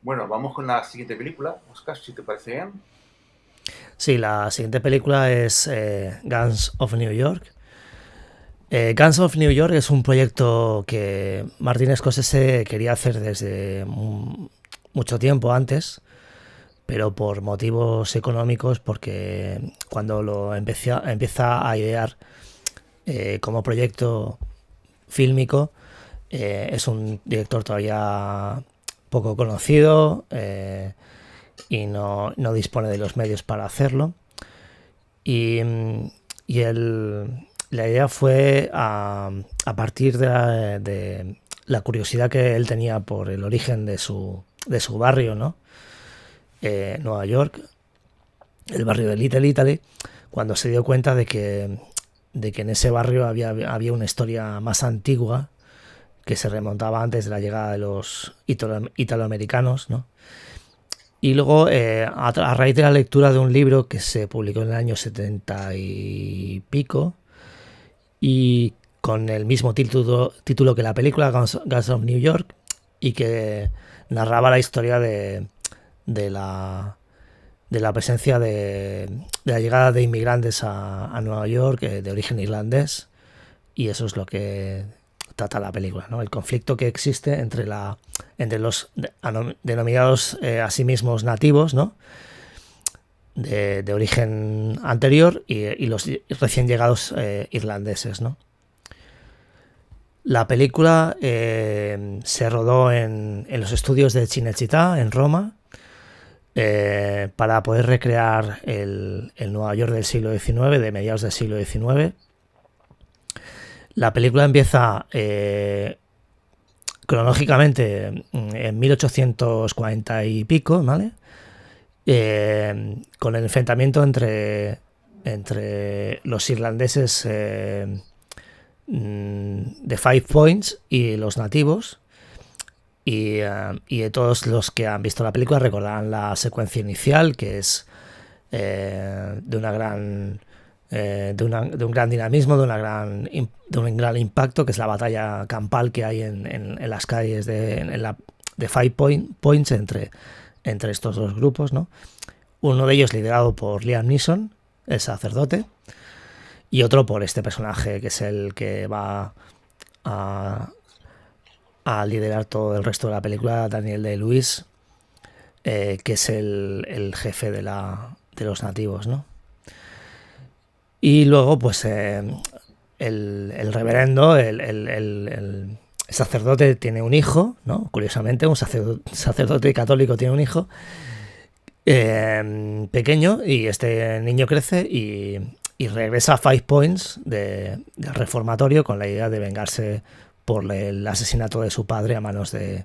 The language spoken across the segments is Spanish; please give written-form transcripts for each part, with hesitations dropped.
Bueno, vamos con la siguiente película, Oscar, si te parece bien. Sí, la siguiente película es Guns of New York. Guns of New York es un proyecto que Martin Scorsese quería hacer desde mucho tiempo antes, pero por motivos económicos, porque cuando empieza a idear como proyecto fílmico, es un director todavía poco conocido y no dispone de los medios para hacerlo. Y, y la idea fue a partir de la curiosidad que él tenía por el origen de su barrio, ¿no? Nueva York, el barrio de Little Italy, cuando se dio cuenta de que en ese barrio había una historia más antigua que se remontaba antes de la llegada de los italoamericanos, ¿no? Y luego, a raíz de la lectura de un libro que se publicó en el año 70 y pico, y con el mismo título que la película, Guns of New York, y que narraba la historia de la, de la presencia de la llegada de inmigrantes a Nueva York de origen irlandés, y eso es lo que trata la película, ¿no? El conflicto que existe entre los denominados a sí mismos nativos, ¿no? De origen anterior y los recién llegados irlandeses, ¿no? La película se rodó en los estudios de Cinecittà, en Roma, para poder recrear el Nueva York del siglo XIX, de mediados del siglo XIX. La película empieza cronológicamente en 1840 y pico, ¿vale? Con el enfrentamiento entre los irlandeses de Five Points y los nativos. Y de todos los que han visto la película recordarán la secuencia inicial, que es de una gran de un gran dinamismo, de un gran impacto, que es la batalla campal que hay en las calles de Points entre estos dos grupos, ¿no? Uno de ellos liderado por Liam Neeson, el sacerdote, y otro por este personaje que es el que va a, a liderar todo el resto de la película, Daniel Day-Lewis, que es el jefe de los nativos, ¿no? Y luego, pues, el reverendo, el sacerdote tiene un hijo, ¿no? Curiosamente, un sacerdote católico tiene un hijo pequeño, y este niño crece y regresa a Five Points del reformatorio con la idea de vengarse por el asesinato de su padre a manos del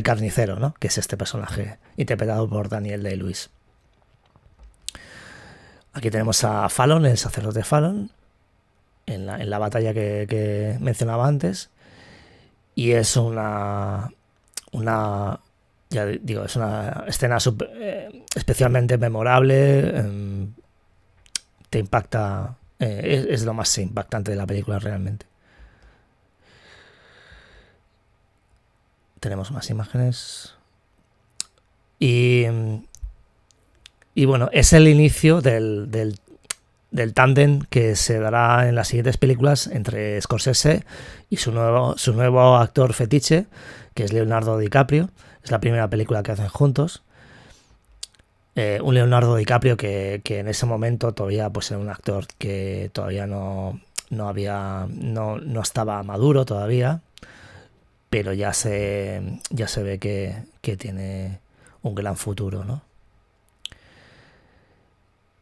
carnicero, ¿no? Que es este personaje interpretado por Daniel Day-Lewis. Aquí tenemos a Fallon, el sacerdote Fallon, en la batalla que mencionaba antes. Y es ya digo, es una escena especialmente memorable. Te impacta, es lo más impactante de la película realmente. Tenemos más imágenes. Y, y bueno, es el inicio del tándem que se dará en las siguientes películas entre Scorsese y su nuevo actor fetiche, que es Leonardo DiCaprio. Es la primera película que hacen juntos. Un Leonardo DiCaprio que en ese momento todavía pues era un actor que todavía no estaba maduro todavía, pero ya se ve que tiene un gran futuro, ¿no?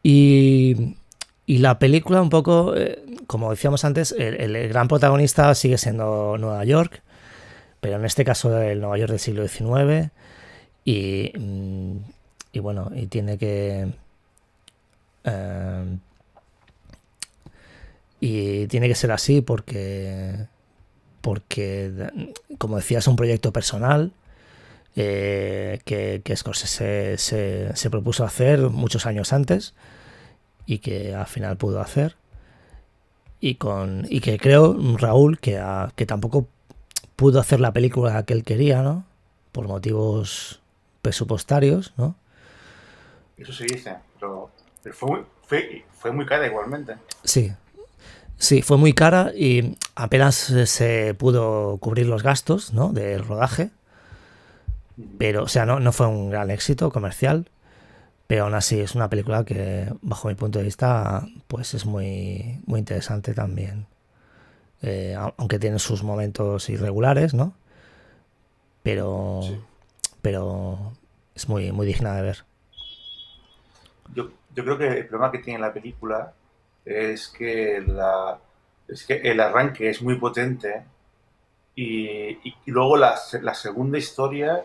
Y, y la película un poco, como decíamos antes, el gran protagonista sigue siendo Nueva York, pero en este caso el Nueva York del siglo XIX. Y, y bueno, y tiene que... Eh, y tiene que ser así porque como decía, es un proyecto personal que Scorsese se propuso hacer muchos años antes y que al final pudo hacer. Y que creo, Raúl, que tampoco pudo hacer la película que él quería, ¿no? por motivos presupuestarios, ¿no? Eso se dice, pero fue muy cara igualmente. Sí, sí, fue muy cara y apenas se pudo cubrir los gastos, ¿no?, del rodaje, Ujú. pero, o sea, no fue un gran éxito comercial, pero aún así es una película que, bajo mi punto de vista, pues es muy, muy interesante también. Aunque tiene sus momentos irregulares, ¿no? Pero, Sí. pero es muy, muy digna de ver. Yo creo que el problema que tiene la película es que, es que el arranque es muy potente y luego la segunda historia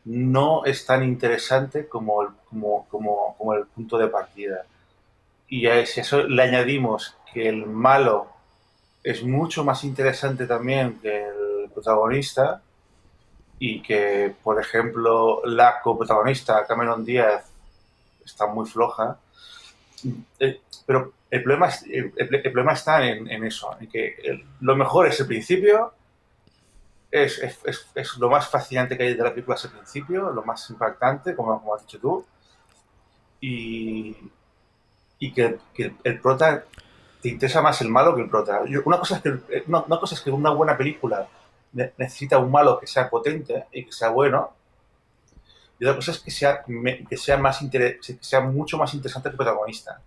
no es tan interesante como el punto de partida. Y si a eso le añadimos que el malo es mucho más interesante también que el protagonista y que, por ejemplo, la coprotagonista, Cameron Díaz, está muy floja. Pero el problema está en eso, en que lo mejor es el principio, es lo más fascinante que hay de la película es el principio, lo más impactante, como has dicho tú, y, y que el prota te interesa más el malo que el prota. Una cosa es que una buena película necesita un malo que sea potente y que sea bueno, y otra cosa es que sea mucho más interesante que el protagonista.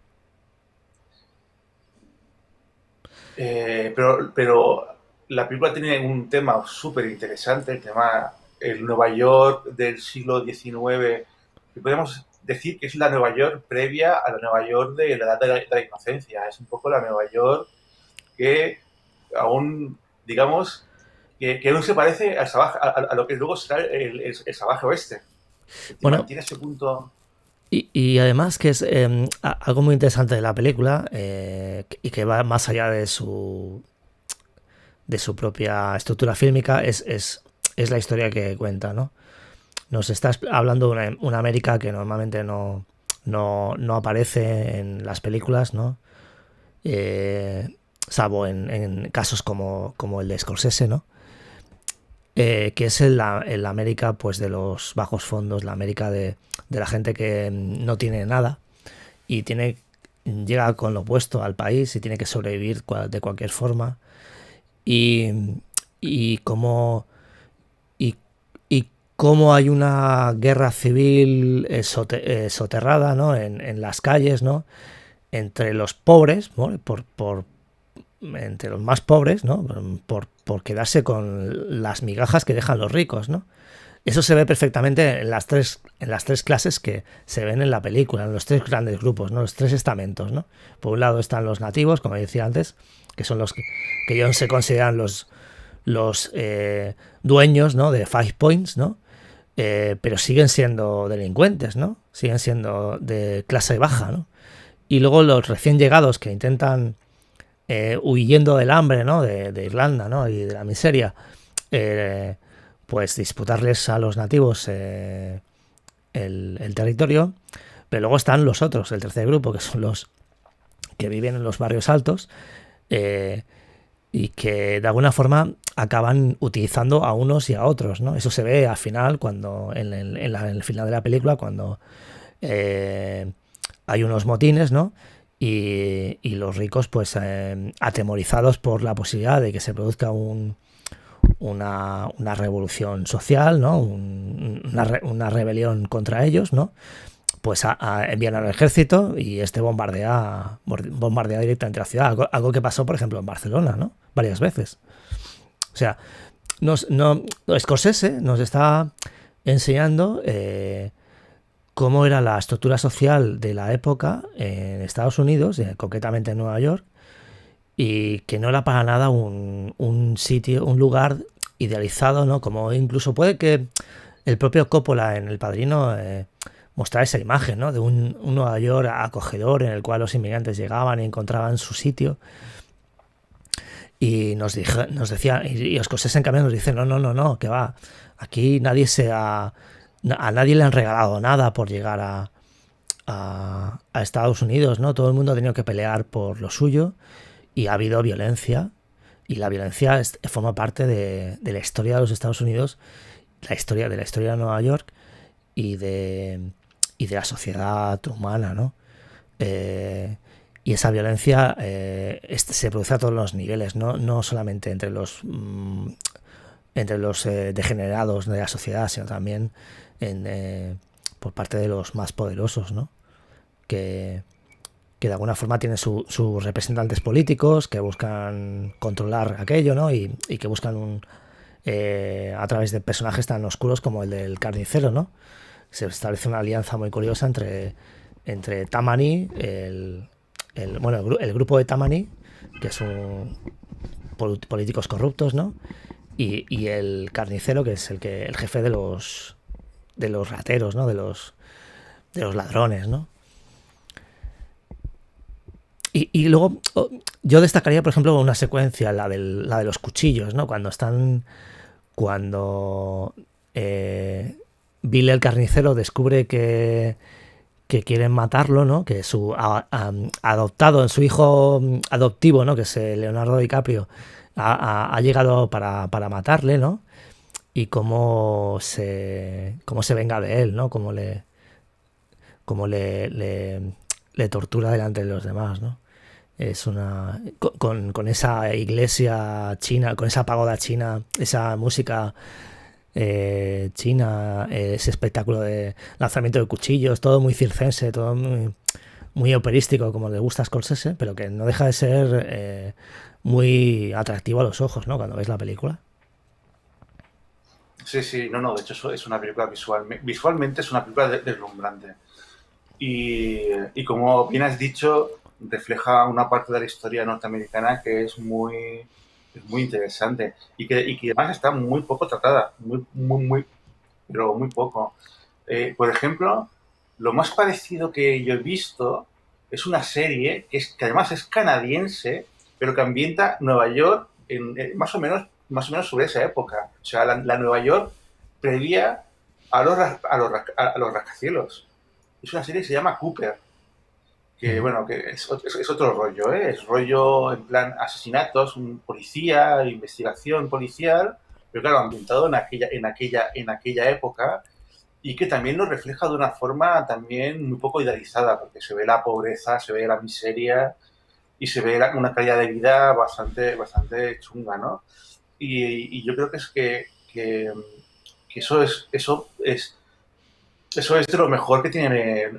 Pero la película tiene un tema súper interesante, el Nueva York del siglo XIX, que podemos decir que es la Nueva York previa a la Nueva York de la edad de la inocencia. Es un poco la Nueva York que aún, digamos, que aún se parece a lo que luego será el salvaje oeste. Que te Bueno, mantiene ese punto. y además que es algo muy interesante de la película y que va más allá de su propia estructura fílmica es la historia que cuenta, ¿no? Nos está hablando de una América que normalmente no aparece en las películas, ¿no? Salvo en casos como el de Scorsese, ¿no? Que es el América pues de los bajos fondos, la América de la gente que no tiene nada y llega con lo opuesto al país y tiene que sobrevivir de cualquier forma y, y cómo y, y cómo hay una guerra civil soterrada, ¿no?, en las calles, ¿no?, entre los pobres, ¿no?, entre los más pobres, ¿no?, por quedarse con las migajas que dejan los ricos, ¿no? Eso se ve perfectamente en las tres clases que se ven en la película, en los tres grandes grupos, ¿no?, los tres estamentos, ¿no? Por un lado están los nativos, como decía antes, que son que ellos se consideran los dueños, ¿no?, de Five Points, ¿no? Pero siguen siendo delincuentes, ¿no? Siguen siendo de clase baja, ¿no? Y luego los recién llegados que intentan, huyendo del hambre, ¿no?, de Irlanda, ¿no?, y de la miseria, eh, pues disputarles a los nativos el territorio. Pero luego están los otros, el tercer grupo, que son los que viven en los barrios altos, eh, y que de alguna forma acaban utilizando a unos y a otros, ¿no? Eso se ve al final, cuando en el final de la película, cuando eh, hay unos motines, ¿no? Y los ricos, pues atemorizados por la posibilidad de que se produzca una revolución social, ¿no? Una rebelión contra ellos, ¿no? Pues envían al ejército y este bombardea directamente la ciudad. Algo que pasó, por ejemplo, en Barcelona, ¿no? Varias veces. O sea, Scorsese nos está enseñando cómo era la estructura social de la época en Estados Unidos, concretamente en Nueva York, y que no era para nada un sitio, un lugar idealizado, ¿no? Como incluso puede que el propio Coppola en El Padrino mostrar esa imagen, ¿no?, de un Nueva York acogedor en el cual los inmigrantes llegaban y encontraban su sitio. Y nos decía, y Scorsese en cambio nos dice, no, que va, aquí a nadie le han regalado nada por llegar a Estados Unidos, ¿no? Todo el mundo ha tenido que pelear por lo suyo y ha habido violencia, y la violencia forma parte de la historia de los Estados Unidos, la historia de Nueva York y de, y de la sociedad humana, ¿no? Y esa violencia se produce a todos los niveles, ¿no? No solamente entre los degenerados de la sociedad, sino también por parte de los más poderosos, ¿no? Que, que de alguna forma tienen sus representantes políticos que buscan controlar aquello, ¿no? Y que buscan a través de personajes tan oscuros como el del carnicero, ¿no? Se establece una alianza muy curiosa entre Tammany, el grupo de Tammany, que son políticos corruptos, ¿no? Y el carnicero, que es el jefe de los rateros, ¿no? De los ladrones, ¿no? Y luego yo destacaría, por ejemplo, una secuencia, la de los cuchillos, ¿no? Cuando Bill el carnicero descubre que quieren matarlo, ¿no? Que su hijo adoptivo, ¿no? Que es Leonardo DiCaprio, ha llegado para matarle, ¿no? Y cómo se venga de él, ¿no? Cómo le tortura delante de los demás, ¿no? Es con esa iglesia china, con esa pagoda china, esa música china, ese espectáculo de lanzamiento de cuchillos, todo muy circense, todo muy operístico, como le gusta a Scorsese, pero que no deja de ser muy atractivo a los ojos, ¿no? Cuando ves la película. Sí, sí, no, no, de hecho es una película visualmente es una película deslumbrante. Y como bien has dicho, refleja una parte de la historia norteamericana que es muy interesante y que además está muy poco tratada, pero muy poco. Por ejemplo, lo más parecido que yo he visto es una serie que además es canadiense, pero que ambienta Nueva York más o menos sobre esa época. O sea, la Nueva York previa a los rascacielos. Es una serie que se llama Cooper, que Ujú. bueno, que es otro rollo, ¿eh? Es rollo en plan asesinatos, un policía, investigación policial, pero claro, ambientado en aquella época y que también lo refleja de una forma también muy poco idealizada, porque se ve la pobreza, se ve la miseria y se ve una calidad de vida bastante, bastante chunga, ¿no? Y yo creo que eso es de lo mejor que tiene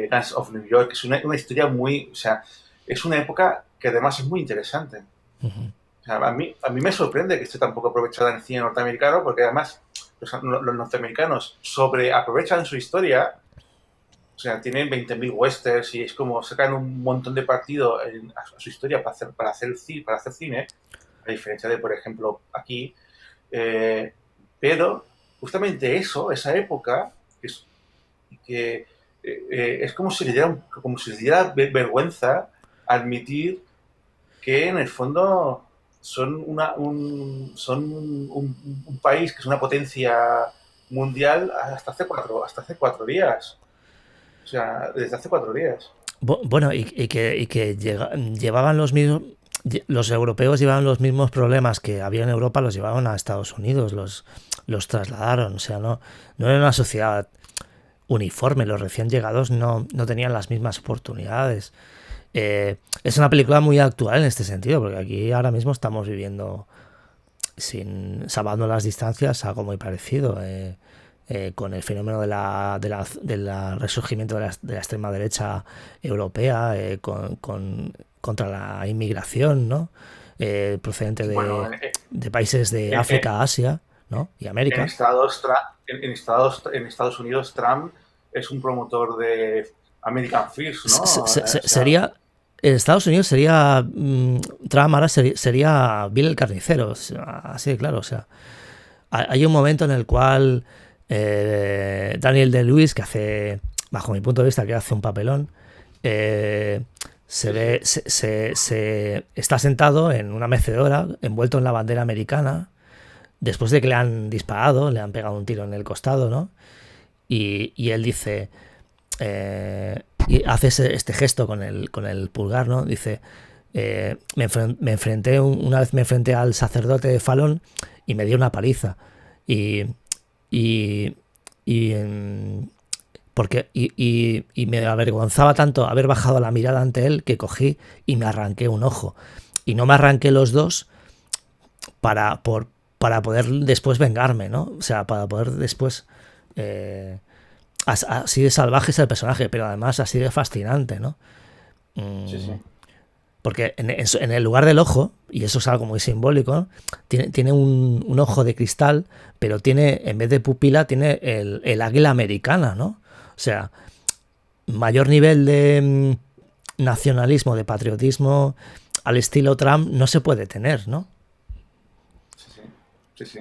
Gangs of New York. Es una historia muy. O sea, es una época que además es muy interesante. Ujú. O sea, a mí me sorprende que esté tan poco aprovechada en el cine norteamericano, porque además los norteamericanos sobreaprovechan su historia. O sea, tienen 20.000 westerns y es como sacan un montón de partido a su historia para hacer cine, a diferencia de, por ejemplo, aquí. Eh, pero justamente esa época, que es como si les diera vergüenza admitir que en el fondo son un país que es una potencia mundial hasta hace 4 días. O sea, desde hace 4 días. Bueno, y que llevaban los europeos llevaban los mismos problemas que había en Europa, los llevaban a Estados Unidos, los trasladaron, o sea, no era una sociedad uniforme, los recién llegados no tenían las mismas oportunidades. Es una película muy actual en este sentido, porque aquí ahora mismo estamos viviendo, salvando las distancias, algo muy parecido. Con el fenómeno del resurgimiento de la extrema derecha europea, contra la inmigración, ¿no? Procedente Bueno, de países de en, en- África, Asia, ¿no? Y en América. Estados Unidos, Trump es un promotor de American First, ¿no? O sea, Sería. En Estados Unidos sería. Trump ahora sería Bill el carnicero. Así de claro. O sea, hay un momento en el cual Daniel Day-Lewis, que hace, bajo mi punto de vista, que hace un papelón, eh, se sí, sí. ve, está sentado en una mecedora, envuelto en la bandera americana, después de que le han disparado, le han pegado un tiro en el costado, ¿no? Y él dice, y hace este gesto con el pulgar, ¿no? Dice, una vez me enfrenté al sacerdote de Falón y me dio una paliza. Y, y, y, y me avergonzaba tanto haber bajado la mirada ante él que cogí y me arranqué un ojo. Y no me arranqué los dos para, para poder después vengarme, ¿no? O sea, para poder después... así de salvaje es el personaje, pero además así de fascinante, ¿no? Sí, sí. Porque en el lugar del ojo, y eso es algo muy simbólico, ¿no? Tiene un ojo de cristal, pero tiene, en vez de pupila, tiene el águila americana, ¿no? O sea, mayor nivel de nacionalismo, de patriotismo al estilo Trump no se puede tener, ¿no? Sí, sí. Sí, sí.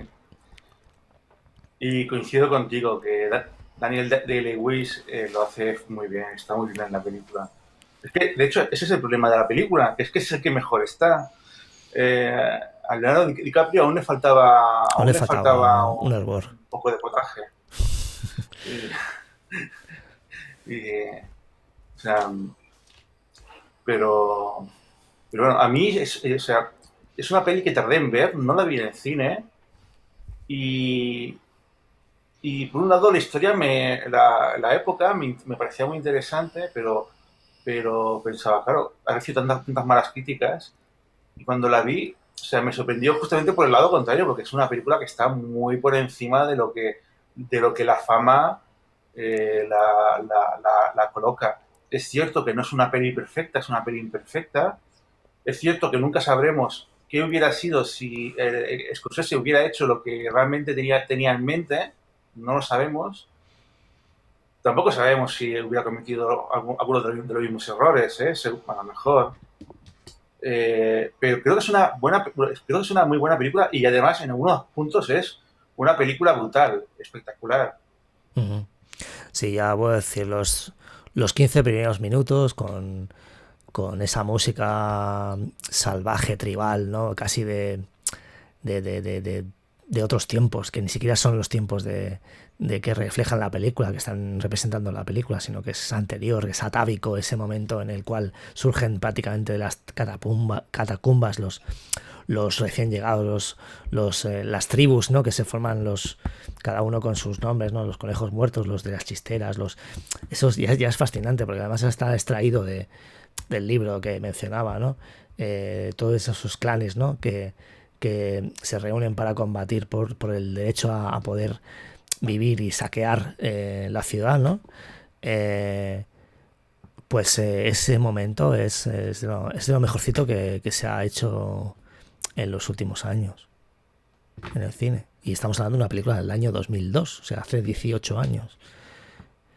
Y coincido contigo que Daniel Day-Lewis lo hace muy bien, está muy bien en la película. Es que, de hecho, ese es el problema de la película, que es el que mejor está. A Leonardo DiCaprio Aún le aún le faltaba faltaba un hervor. un poco de potaje. Y, y, o sea, pero, pero bueno, a mí o sea, es una peli que tardé en ver, no la vi en el cine y, y por un lado la historia, la época me parecía muy interesante, pero pensaba, claro, ha recibido tantas malas críticas y cuando la vi, o sea, me sorprendió justamente por el lado contrario, porque es una película que está muy por encima de lo que la fama la coloca. Es cierto que no es una peli perfecta, es una peli imperfecta. Es cierto que nunca sabremos qué hubiera sido si Scorsese hubiera hecho lo que realmente tenía en mente. No lo sabemos. Tampoco sabemos si hubiera cometido alguno de los mismos errores, ¿eh? A lo mejor. Pero creo que es creo que es una muy buena película y además en algunos puntos es una película brutal, espectacular. Uh -huh. Sí, ya voy a decir, los 15 primeros minutos con esa música salvaje, tribal, ¿no? Casi de, de, de, de, de otros tiempos, que ni siquiera son los tiempos de que reflejan la película, que están representando la película, sino que es anterior, es atávico, ese momento en el cual surgen prácticamente de las catacumbas los recién llegados, las tribus, ¿no? Que se forman cada uno con sus nombres, ¿no? Los conejos muertos, los de las chisteras, eso ya es fascinante, porque además está extraído del libro que mencionaba, ¿no? Todos esos clanes, ¿no? Que se reúnen para combatir por el derecho a poder vivir y saquear la ciudad, ¿no? Pues ese momento es de lo mejorcito que se ha hecho en los últimos años en el cine. Y estamos hablando de una película del año 2002, o sea, hace 18 años.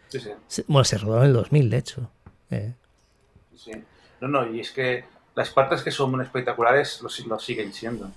Sí, sí. Bueno, se rodó en el 2000, de hecho. Sí. No, no, y es que las partes que son espectaculares lo siguen siendo.